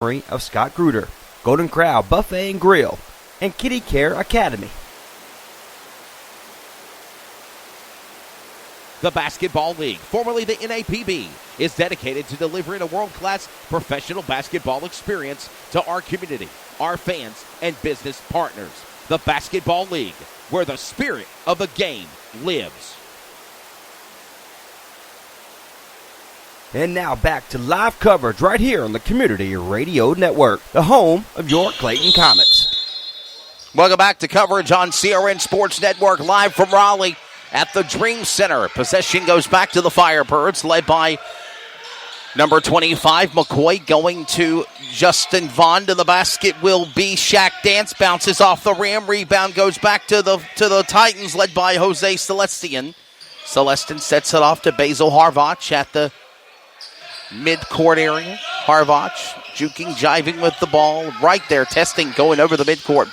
of Scott Gruder, Golden Corral Buffet and Grill, and Kitty Care Academy. The Basketball League, formerly the NAPB, is dedicated to delivering a world-class professional basketball experience to our community, our fans, and business partners. The Basketball League, where the spirit of the game lives. And now back to live coverage right here on the Community Radio Network, the home of your Clayton Comets. Welcome back to coverage on CRN Sports Network, live from Raleigh at the Dream Center. Possession goes back to the Firebirds, led by number 25, McCoy, going to Justin Vaughn. To the basket will be Shaq Dance, bounces off the rim. Rebound goes back to the Titans, led by Jose Celestin. Celestin sets it off to Basil Harvach at the mid-court area. Harvach juking, jiving with the ball right there, testing, going over the mid-court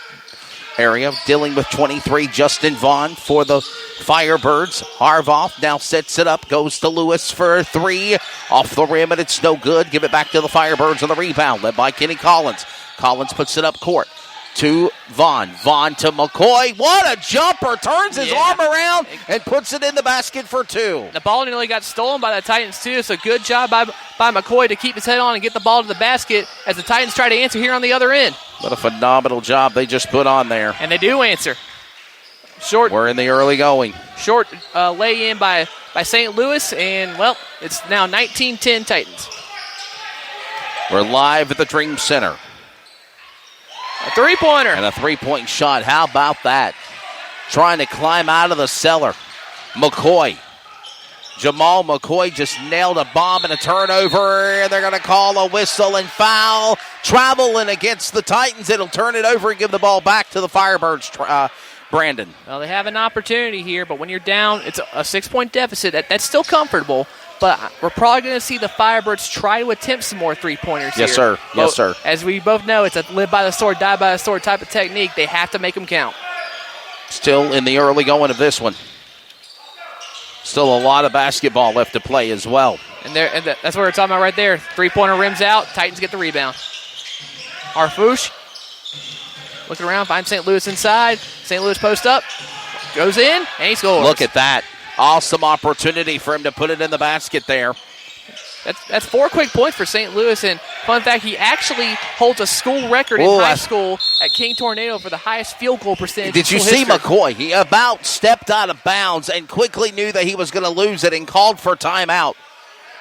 area, dealing with 23, Justin Vaughn for the Firebirds. Harvach now sets it up, goes to Lewis for a three, off the rim, and it's no good. Give it back to the Firebirds on the rebound, led by Kenny Collins. Collins puts it up court to Vaughn. Vaughn to McCoy. What a jumper! Turns his arm around and puts it in the basket for two. The ball nearly got stolen by the Titans, too, so good job by McCoy to keep his head on and get the ball to the basket as the Titans try to answer here on the other end. What a phenomenal job they just put on there. And they do answer. Short. We're in the early going. Short lay-in by St. Louis, and, well, it's now 19-10 Titans. We're live at the Dream Center. A three-pointer. And a three-point shot. How about that? Trying to climb out of the cellar. McCoy. Jamal McCoy just nailed a bomb and a turnover, and they're going to call a whistle and foul. Traveling against the Titans. It'll turn it over and give the ball back to the Firebirds, Brandon. Well, they have an opportunity here, but when you're down, it's a 6-point deficit. That's still comfortable. But we're probably going to see the Firebirds try to attempt some more three-pointers here. Yes, sir. Yes, sir. As we both know, it's a live by the sword, die by the sword type of technique. They have to make them count. Still in the early going of this one. Still a lot of basketball left to play as well. And that's what we're talking about right there. Three-pointer rims out. Titans get the rebound. Harfouche looking around, finds St. Louis inside. St. Louis post up. Goes in, and he scores. Look at that. Awesome opportunity for him to put it in the basket there. That's 4 quick points for St. Louis. And fun fact, he actually holds a school record in high school at King Tornado for the highest field goal percentage. Did you see McCoy? He about stepped out of bounds and quickly knew that he was going to lose it and called for timeout.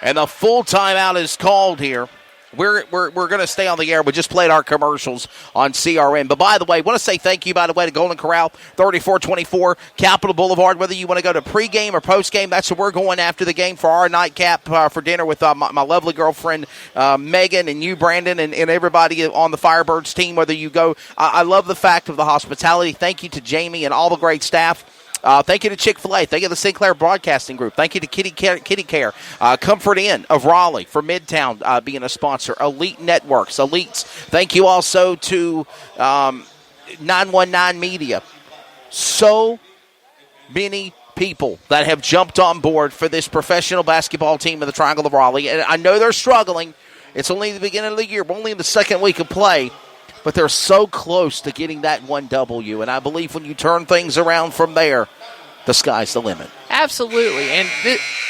And the full timeout is called here. We're going to stay on the air. We just played our commercials on CRN. But by the way, I want to say thank you, by the way, to Golden Corral, 3424 Capitol Boulevard. Whether you want to go to pregame or postgame, that's where we're going after the game for our nightcap for dinner with my lovely girlfriend, Megan, and you, Brandon, and everybody on the Firebirds team, whether you go. I love the fact of the hospitality. Thank you to Jamie and all the great staff. Thank you to Chick-fil-A. Thank you to the Sinclair Broadcasting Group. Thank you to Kitty Care. Comfort Inn of Raleigh for Midtown being a sponsor. Elite Networks. Elites. Thank you also to 919 Media. So many people that have jumped on board for this professional basketball team in the Triangle of Raleigh. And I know they're struggling. It's only the beginning of the year. We're only in the second week of play. But they're so close to getting that 1 W. And I believe when you turn things around from there, the sky's the limit. Absolutely. And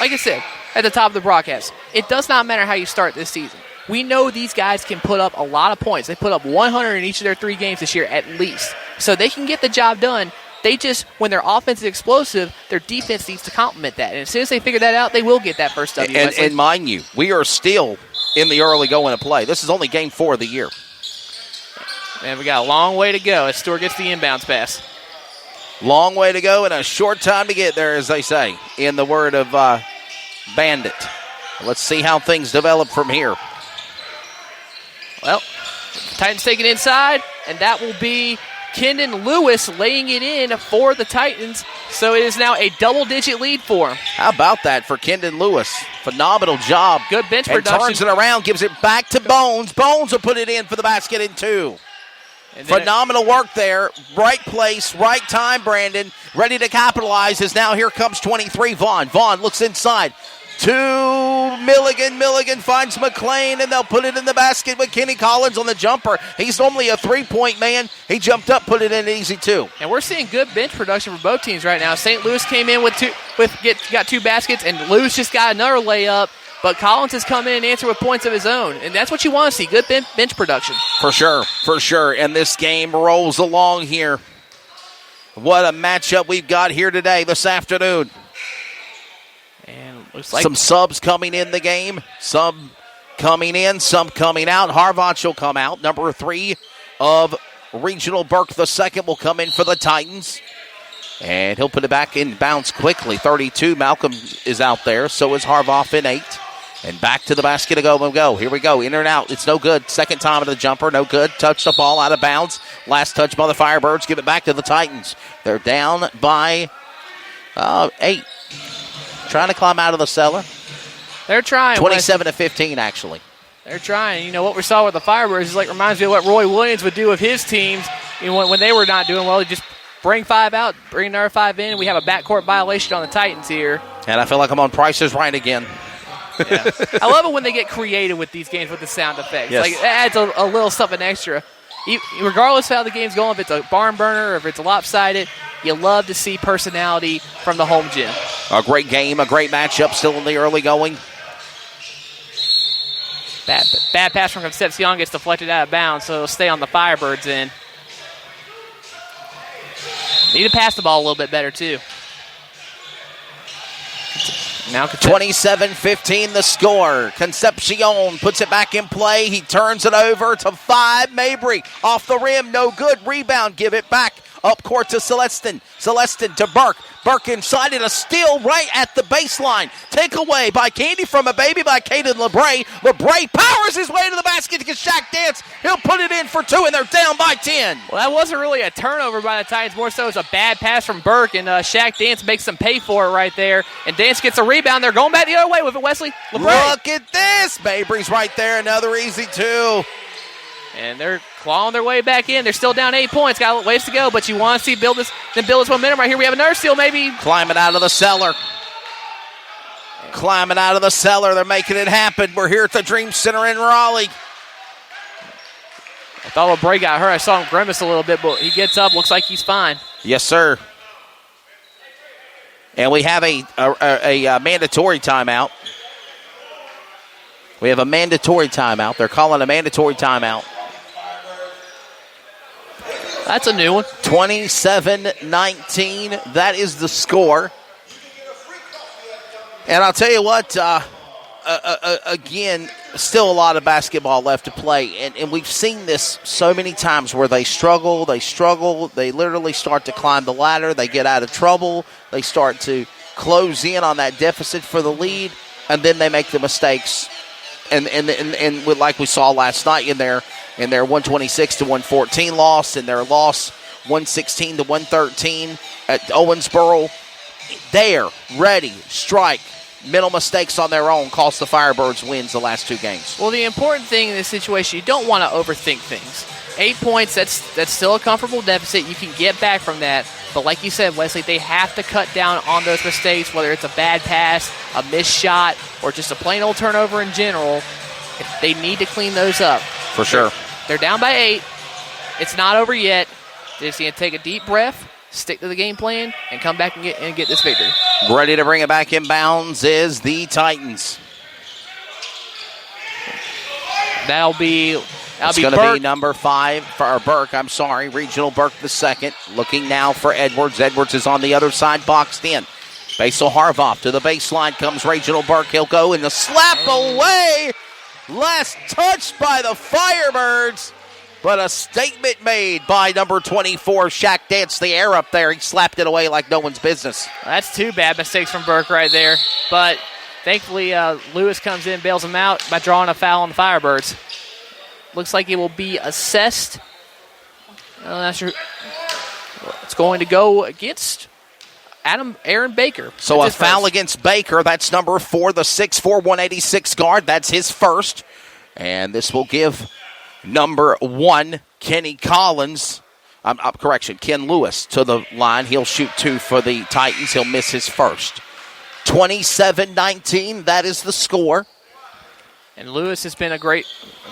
like I said at the top of the broadcast, it does not matter how you start this season. We know these guys can put up a lot of points. They put up 100 in each of their 3 games this year at least. So they can get the job done. They just, when their offense is explosive, their defense needs to complement that. And as soon as they figure that out, they will get that first W. And mind you, we are still in the early going of play. This is only game 4 of the year. And we got a long way to go as Stewart gets the inbounds pass. Long way to go and a short time to get there, as they say, in the word of Bandit. Let's see how things develop from here. Well, Titans take it inside, and that will be Kendon Lewis laying it in for the Titans. So it is now a double-digit lead for him. How about that for Kendon Lewis? Phenomenal job. Good bench and production. Turns it around, gives it back to Bones. Bones will put it in for the basket in 2. Phenomenal work there. Right place, right time, Brandon. Ready to capitalize as now here comes 23, Vaughn. Vaughn looks inside. to Milligan. Milligan finds McLean, and they'll put it in the basket with Kenny Collins on the jumper. He's normally a three-point man. He jumped up, put it in easy, too. And we're seeing good bench production for both teams right now. St. Louis came in got 2 baskets, and Lewis just got another layup. But Collins has come in and answered with points of his own, and that's what you want to see, good bench production. For sure. And this game rolls along here. What a matchup we've got here today, this afternoon. And looks like some subs coming in the game. Some coming in, some coming out. Harvach will come out. Number 3 of Regional Burke II will come in for the Titans. And he'll put it back in bounds quickly. 32, Malcolm is out there. So is Harvach in 8. And back to the basket to go. Here we go. In and out. It's no good. Second time of the jumper. No good. Touch the ball out of bounds. Last touch by the Firebirds. Give it back to the Titans. They're down by 8. Trying to climb out of the cellar. They're trying. 27-15, actually. They're trying. You know, what we saw with the Firebirds reminds me of what Roy Williams would do with his teams. You know, when they were not doing well, he'd just bring 5 out, bring another 5 in. We have a backcourt violation on the Titans here. And I feel like I'm on Price is Right again. Yeah. I love it when they get creative with these games with the sound effects. Yes. Like, it adds a little something extra. Regardless of how the game's going, if it's a barn burner or if it's lopsided, you love to see personality from the home gym. A great game, a great matchup still in the early going. Bad pass from Concepcion gets deflected out of bounds, so it'll stay on the Firebirds end. Need to pass the ball a little bit better, too. Now 27-15 the score. Concepcion puts it back in play. He turns it over to 5. Mabry off the rim. No good. Rebound. Give it back. Up court to Celestin. Celestin to Burke. Burke inside it. A steal right at the baseline. Take away by Candy from a baby by Caden LeBray. LeBray powers his way to the basket to get Shaq Dance. He'll put it in for 2, and they're down by 10. Well, that wasn't really a turnover by the Titans. More so as a bad pass from Burke, and Shaq Dance makes them pay for it right there. And Dance gets a rebound. They're going back the other way with it, Wesley. LeBray. Look at this. Mabry's right there. Another easy 2. And they're clawing their way back in. They're still down 8 points. Got a ways to go, but you want to see build this momentum right here. We have another steal, maybe. Climbing out of the cellar. They're making it happen. We're here at the Dream Center in Raleigh. I thought LeBray got hurt. I saw him grimace a little bit, but he gets up. Looks like he's fine. Yes, sir. And we have a mandatory timeout. They're calling a mandatory timeout. That's a new one. 27-19. That is the score. And I'll tell you what, again, still a lot of basketball left to play. And we've seen this so many times where they struggle. They literally start to climb the ladder. They get out of trouble. They start to close in on that deficit for the lead. And then they make the mistakes. And like we saw last night in their 126-114 loss, and their loss 116-113 at Owensboro, there, ready, strike, mental mistakes on their own cost the Firebirds wins the last 2 games. Well, the important thing in this situation, you don't want to overthink things. 8 points, that's still a comfortable deficit. You can get back from that. But like you said, Wesley, they have to cut down on those mistakes, whether it's a bad pass, a missed shot, or just a plain old turnover in general. They need to clean those up. For sure. They're down by 8. It's not over yet. They just need to take a deep breath, stick to the game plan, and come back and get this victory. Ready to bring it back in bounds is the Titans. That'll be It's going to be number 5 for Burke. Regional Burke II. Looking now for Edwards. Edwards is on the other side, boxed in. Basil Harvach to the baseline comes Regional Burke. He'll go in the slap away. Last touch by the Firebirds, but a statement made by number 24, Shaq Dance, the air up there. He slapped it away like no one's business. That's 2 bad mistakes from Burke right there, but thankfully Lewis comes in, bails him out by drawing a foul on the Firebirds. Looks like it will be assessed. I'm not sure. It's going to go against Aaron Baker. So a foul against Baker. That's number 4, the 6'4", 186 guard. That's his first. And this will give number 1, Ken Lewis, to the line. He'll shoot 2 for the Titans. He'll miss his first. 27-19, that is the score. And Lewis has been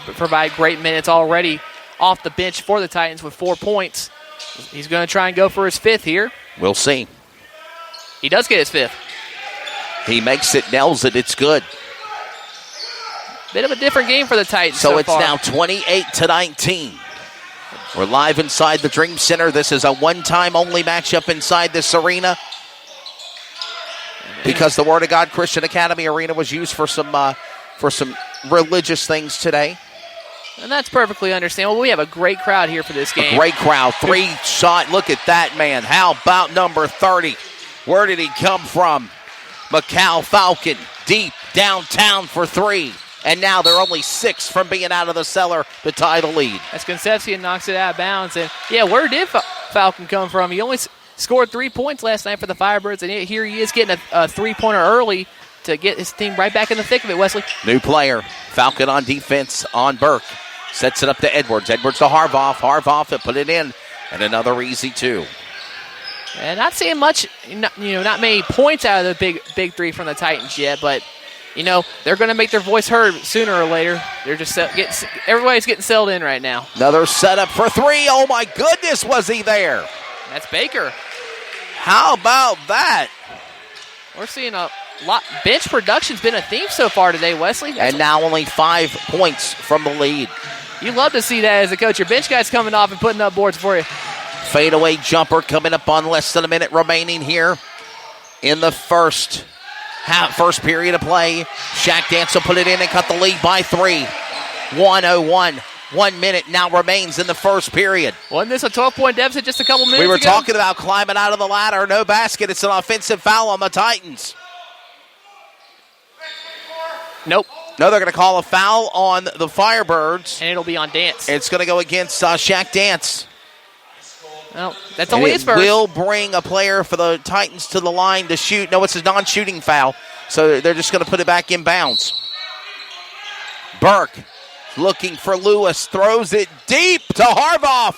provide great minutes already off the bench for the Titans with 4 points. He's going to try and go for his 5th here. We'll see. He does get his 5th. He makes it, nails it, it's good. Bit of a different game for the Titans so far. Now 28-19. We're live inside the Dream Center. This is a one-time only matchup inside this arena because the Word of God Christian Academy Arena was used for some religious things today. And that's perfectly understandable. We have a great crowd here for this game. A great crowd. 3-shot. Look at that, man. How about number 30? Where did he come from? Macau Falcon deep downtown for 3. And now they're only 6 from being out of the cellar to tie the lead. As Concepcion knocks it out of bounds. And, yeah, where did Falcon come from? He only scored 3 points last night for the Firebirds, and here he is getting a three-pointer early to get his team right back in the thick of it, Wesley. New player. Falcon on defense on Burke. Sets it up to Edwards. Edwards to Harvoff. Harvoff will put it in. And another easy 2. And not seeing much, not many points out of the big 3 from the Titans yet, but, they're going to make their voice heard sooner or later. They're just everybody's getting settled in right now. Another setup for 3. Oh, my goodness, was he there? That's Baker. How about that? We're seeing a lot. Bench production's been a theme so far today, Wesley. And now only 5 points from the lead. You love to see that as a coach. Your bench guys coming off and putting up boards for you. Fadeaway jumper coming up on less than a minute remaining here in the first period of play. Shaq Dance will put it in and cut the lead by 3. 1:01. 1 minute now remains in the first period. Wasn't this a 12-point deficit just a couple minutes ago? We were talking about climbing out of the ladder. No basket. It's an offensive foul on the Titans. Nope. No, they're going to call a foul on the Firebirds. And it'll be on Dance. It's going to go against Shaq Dance. Well, that's only his first. It will bring a player for the Titans to the line to shoot. No, it's a non-shooting foul, so they're just going to put it back in bounds. Burke looking for Lewis, throws it deep to Harvoff.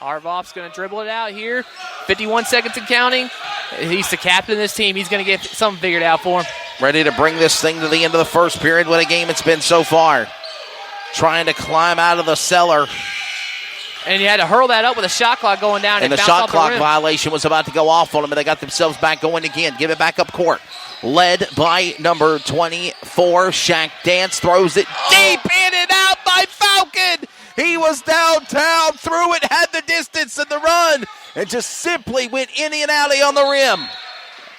Harvoff's going to dribble it out here. 51 seconds and counting. He's the captain of this team. He's going to get something figured out for him. Ready to bring this thing to the end of the first period. What a game it's been so far. Trying to climb out of the cellar. And you had to hurl that up with a shot clock going down. And the shot clock violation was about to go off on them, and they got themselves back going again. Give it back up court. Led by number 24, Shaq Dance. Throws it deep in and out by Falcon. He was downtown, threw it, had the distance and the run, and just simply went in and out on the rim.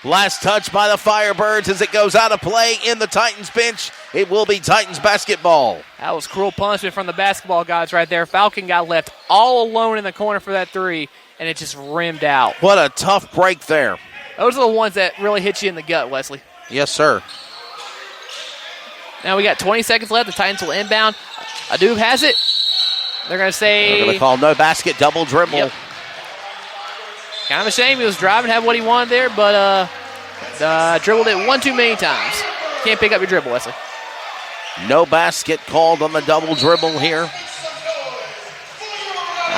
Last touch by the Firebirds as it goes out of play in the Titans bench. It will be Titans basketball. That was cruel punishment from the basketball guys right there. Falcon got left all alone in the corner for that 3, and it just rimmed out. What a tough break there. Those are the ones that really hit you in the gut, Wesley. Yes, sir. Now we got 20 seconds left. The Titans will inbound. Adoob has it. They're going to say... They're going to call no basket, double dribble. Yep. Kind of a shame. He was driving, had what he wanted there, but dribbled it one too many times. Can't pick up your dribble, Wesley. No basket called on the double dribble here. All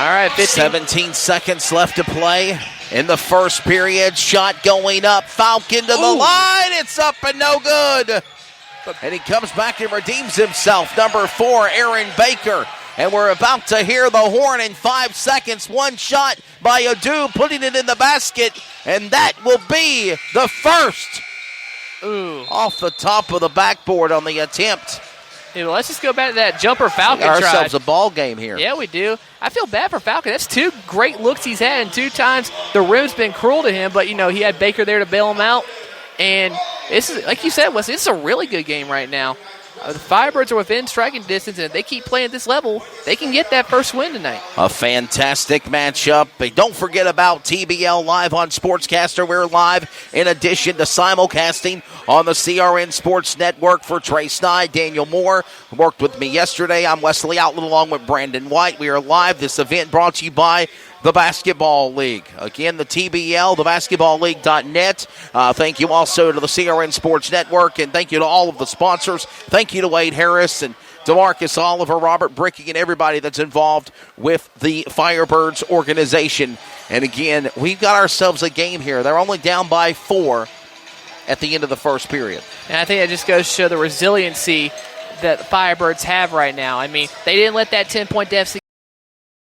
right, 17 seconds left to play in the first period. Shot going up. Falcon to the line. It's up and no good. And he comes back and redeems himself. Number 4, Aaron Baker. And we're about to hear the horn in 5 seconds. One shot by Adu, putting it in the basket. And that will be the first. Off the top of the backboard on the attempt. Dude, let's just go back to that jumper Falcon tried. Ourselves a ball game here. Yeah, we do. I feel bad for Falcon. That's 2 great looks he's had, and 2 times the rim's been cruel to him. But, he had Baker there to bail him out. And this is, like you said, Wesley, this is a really good game right now. The Firebirds are within striking distance, and if they keep playing at this level, they can get that first win tonight. A fantastic matchup. But don't forget about TBL Live on Sportscaster. We're live in addition to simulcasting on the CRN Sports Network for Trey Sny, Daniel Moore, who worked with me yesterday. I'm Wesley Outland along with Brandon White. We are live. This event brought to you by the Basketball League. Again, the TBL, thebasketballleague.net. Thank you also to the CRN Sports Network, and thank you to all of the sponsors. Thank you to Wade Harris and DeMarcus Oliver, Robert Bricky, and everybody that's involved with the Firebirds organization. And again, we've got ourselves a game here. They're only down by 4. at the end of the first period. And I think that just goes to show the resiliency that the Firebirds have right now. I mean, they didn't let that 10-point deficit